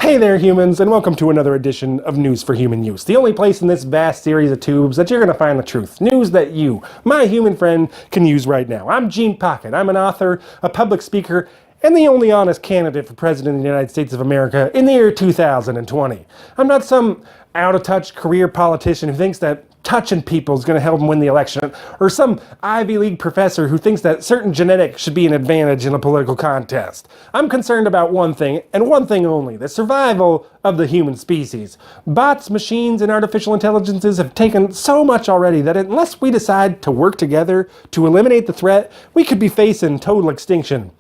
Hey there, humans, and welcome to another edition of News for Human Use, the only place in this vast series of tubes that you're going to find the truth. News that you, my human friend, can use right now. I'm Gene Pocket. I'm an author, a public speaker, and the only honest candidate for President of the United States of America in the year 2020. I'm not some out-of-touch career politician who thinks that touching people is going to help him win the election, or some Ivy League professor who thinks that certain genetics should be an advantage in a political contest. I'm concerned about one thing, and one thing only: the survival of the human species. Bots, machines, and artificial intelligences have taken so much already that unless we decide to work together to eliminate the threat, we could be facing total extinction.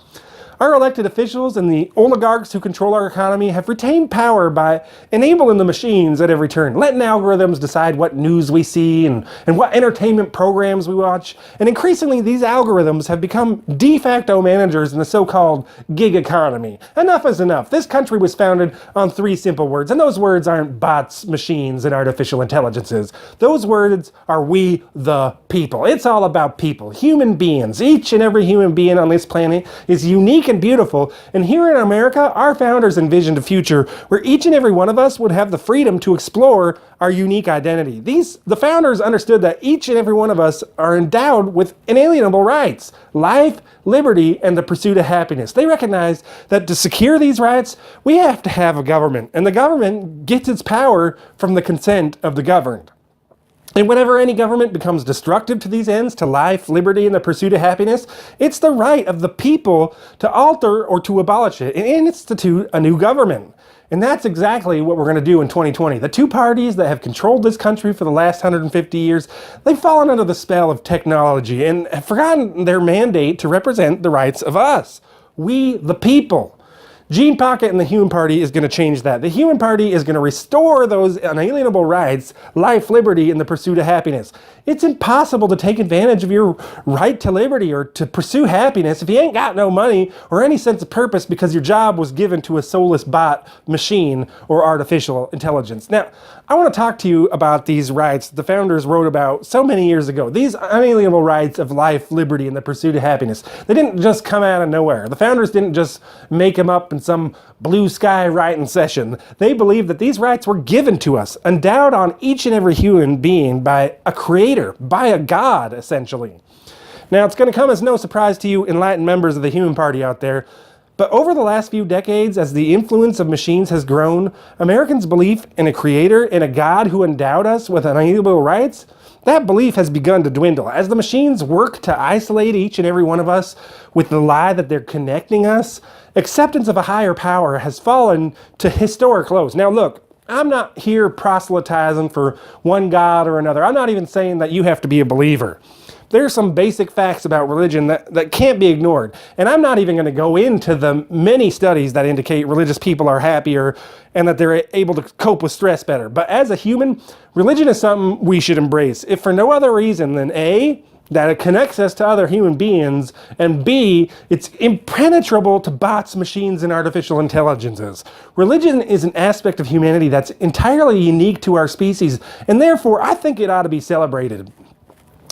Our elected officials and the oligarchs who control our economy have retained power by enabling the machines at every turn, letting algorithms decide what news we see and what entertainment programs we watch. And increasingly, these algorithms have become de facto managers in the so-called gig economy. Enough is enough. This country was founded on three simple words, and those words aren't bots, machines, and artificial intelligences. Those words are we the people. It's all about people, human beings. Each and every human being on this planet is unique and beautiful, and here in America, our founders envisioned a future where each and every one of us would have the freedom to explore our unique identity. The founders understood that each and every one of us are endowed with inalienable rights: life, liberty, and the pursuit of happiness. They recognized that to secure these rights, we have to have a government, and the government gets its power from the consent of the governed. And whenever any government becomes destructive to these ends, to life, liberty, and the pursuit of happiness, it's the right of the people to alter or to abolish it and institute a new government. And that's exactly what we're going to do in 2020. The two parties that have controlled this country for the last 150 years, they've fallen under the spell of technology and have forgotten their mandate to represent the rights of us, we the people. Gene Pocket and the Human Party is going to change that. The Human Party is going to restore those unalienable rights: life, liberty, and the pursuit of happiness. It's impossible to take advantage of your right to liberty or to pursue happiness if you ain't got no money or any sense of purpose because your job was given to a soulless bot, machine, or artificial intelligence. Now, I want to talk to you about these rights the founders wrote about so many years ago. These unalienable rights of life, liberty, and the pursuit of happiness. They didn't just come out of nowhere. The founders didn't just make them up in some blue sky writing session. They believed that these rights were given to us, endowed on each and every human being by a creator, by a god, essentially. Now, it's going to come as no surprise to you enlightened members of the Human Party out there, but over the last few decades, as the influence of machines has grown, Americans' belief in a creator, in a god who endowed us with unalienable rights, that belief has begun to dwindle. As the machines work to isolate each and every one of us with the lie that they're connecting us, acceptance of a higher power has fallen to historic lows. Now look, I'm not here proselytizing for one god or another. I'm not even saying that you have to be a believer. There's some basic facts about religion that can't be ignored. And I'm not even going to go into the many studies that indicate religious people are happier and that they're able to cope with stress better. But as a human, religion is something we should embrace, if for no other reason than A, that it connects us to other human beings, and B, it's impenetrable to bots, machines, and artificial intelligences. Religion is an aspect of humanity that's entirely unique to our species, and therefore I think it ought to be celebrated.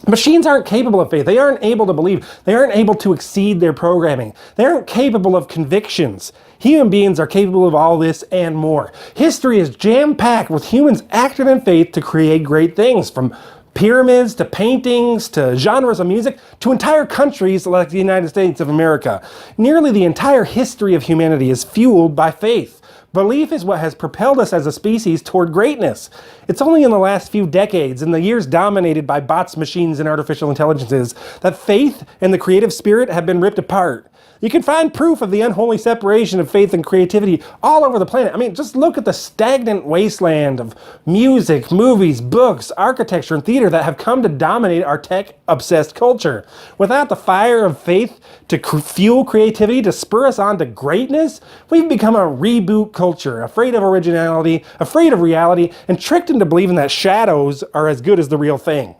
Machines aren't capable of faith. They aren't able to believe. They aren't able to exceed their programming. They aren't capable of convictions. Human beings are capable of all this and more. History is jam-packed with humans acting in faith to create great things, from pyramids to paintings to genres of music to entire countries like the United States of America. Nearly the entire history of humanity is fueled by faith. Belief is what has propelled us as a species toward greatness. It's only in the last few decades, in the years dominated by bots, machines, and artificial intelligences, that faith and the creative spirit have been ripped apart. You can find proof of the unholy separation of faith and creativity all over the planet. I mean, just look at the stagnant wasteland of music, movies, books, architecture, and theater that have come to dominate our tech-obsessed culture. Without the fire of faith to fuel creativity, to spur us on to greatness, we've become a reboot culture, afraid of originality, afraid of reality, and tricked into believing that shadows are as good as the real thing.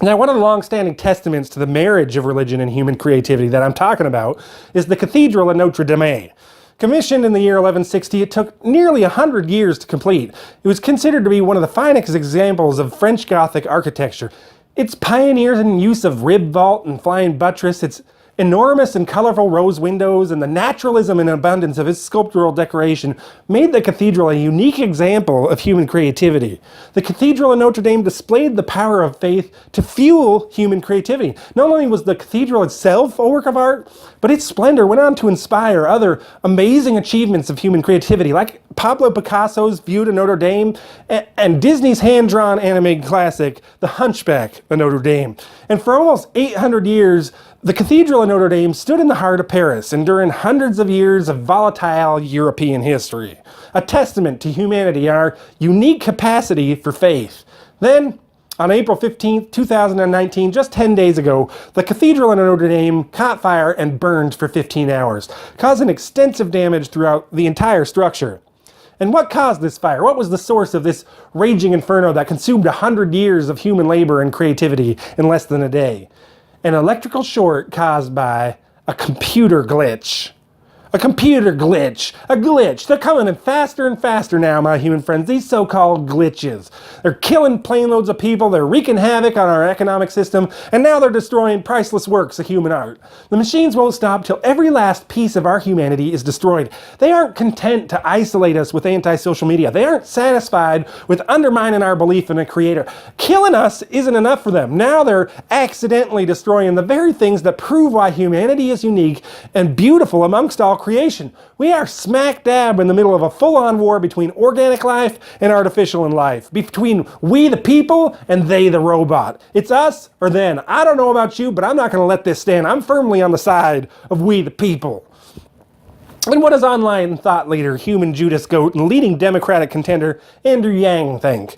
Now, one of the long-standing testaments to the marriage of religion and human creativity that I'm talking about is the Cathedral at Notre. Commissioned in the year 1160, it took nearly 100 years to complete. It was considered to be one of the finest examples of French Gothic architecture. Its pioneers in use of rib vault and flying buttress, its enormous and colorful rose windows and the naturalism and abundance of its sculptural decoration made the cathedral a unique example of human creativity. The Cathedral of Notre Dame displayed the power of faith to fuel human creativity. Not only was the cathedral itself a work of art, but its splendor went on to inspire other amazing achievements of human creativity, like Pablo Picasso's View to Notre Dame and Disney's hand-drawn animated classic, The Hunchback of Notre Dame. And for almost 800 years, the Cathedral of Notre Dame stood in the heart of Paris, enduring hundreds of years of volatile European history, a testament to humanity and our unique capacity for faith. Then, on April 15, 2019, just 10 days ago, the Cathedral of Notre Dame caught fire and burned for 15 hours, causing extensive damage throughout the entire structure. And what caused this fire? What was the source of this raging inferno that consumed 100 years of human labor and creativity in less than a day? An electrical short caused by a computer glitch. A computer glitch. A glitch. They're coming in faster and faster now, my human friends. These so-called glitches. They're killing plane loads of people. They're wreaking havoc on our economic system. And now they're destroying priceless works of human art. The machines won't stop till every last piece of our humanity is destroyed. They aren't content to isolate us with anti-social media. They aren't satisfied with undermining our belief in a creator. Killing us isn't enough for them. Now they're accidentally destroying the very things that prove why humanity is unique and beautiful amongst all creation. We are smack dab in the middle of a full-on war between organic life and artificial life, between we the people and they the robot. It's us or them. I don't know about you, but I'm not going to let this stand. I'm firmly on the side of we the people. And what does online thought leader, human Judas Goat, and leading Democratic contender Andrew Yang think?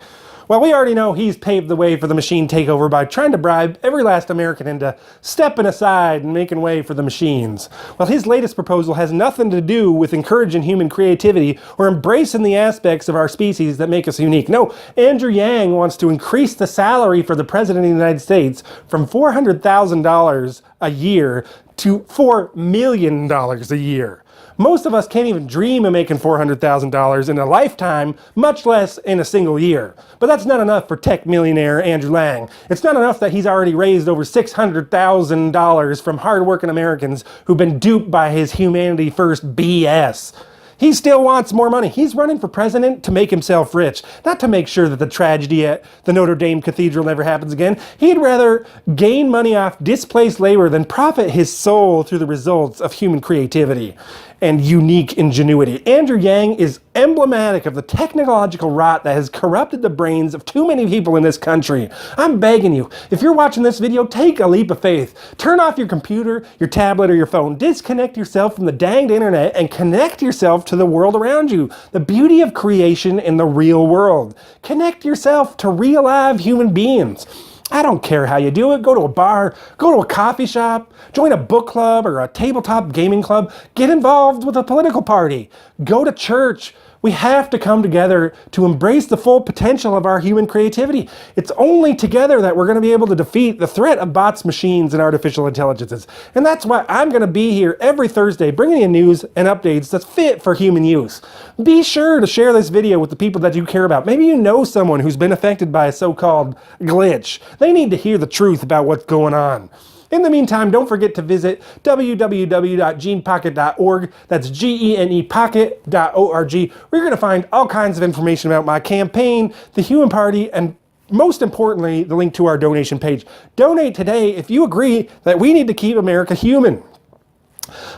Well, we already know he's paved the way for the machine takeover by trying to bribe every last American into stepping aside and making way for the machines. Well, his latest proposal has nothing to do with encouraging human creativity or embracing the aspects of our species that make us unique. No, Andrew Yang wants to increase the salary for the President of the United States from $400,000 a year to $4 million a year. Most of us can't even dream of making $400,000 in a lifetime, much less in a single year. But that's not enough for tech millionaire Andrew Yang. It's not enough that he's already raised over $600,000 from hardworking Americans who've been duped by his humanity first BS. He still wants more money. He's running for president to make himself rich, not to make sure that the tragedy at the Notre Dame Cathedral never happens again. He'd rather gain money off displaced labor than profit his soul through the results of human creativity and unique ingenuity. Andrew Yang is emblematic of the technological rot that has corrupted the brains of too many people in this country. I'm begging you, if you're watching this video, take a leap of faith. Turn off your computer, your tablet, or your phone. Disconnect yourself from the danged internet and connect yourself to the world around you. The beauty of creation in the real world. Connect yourself to real live human beings. I don't care how you do it. Go to a bar, go to a coffee shop, join a book club or a tabletop gaming club. Get involved with a political party. Go to church. We have to come together to embrace the full potential of our human creativity. It's only together that we're going to be able to defeat the threat of bots, machines, and artificial intelligences. And that's why I'm going to be here every Thursday bringing you news and updates that's fit for human use. Be sure to share this video with the people that you care about. Maybe you know someone who's been affected by a so-called glitch. They need to hear the truth about what's going on. In the meantime, don't forget to visit www.genepocket.org. That's GENEpocket.org. Where you're going to find all kinds of information about my campaign, the Human Party, and most importantly, the link to our donation page. Donate today if you agree that we need to keep America human.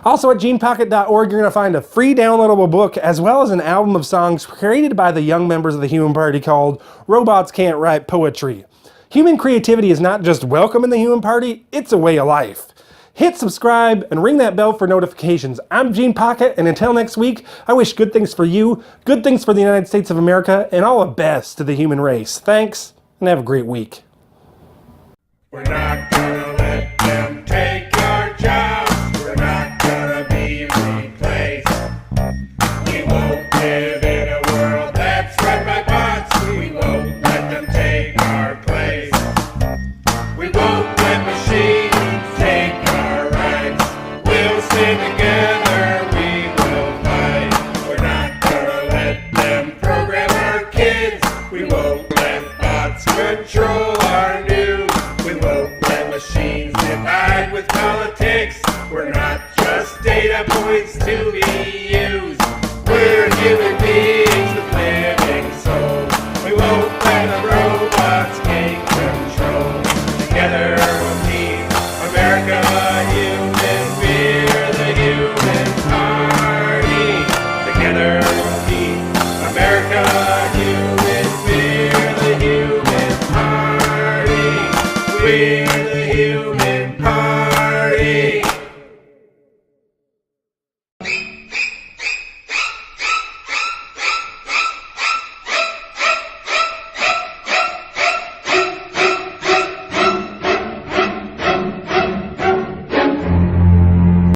Also at genepocket.org, you're going to find a free downloadable book as well as an album of songs created by the young members of the Human Party called Robots Can't Write Poetry. Human creativity is not just welcome in the Human Party, it's a way of life. Hit subscribe and ring that bell for notifications. I'm Gene Pocket, and until next week, I wish good things for you, good things for the United States of America, and all the best to the human race. Thanks, and have a great week. We're not gonna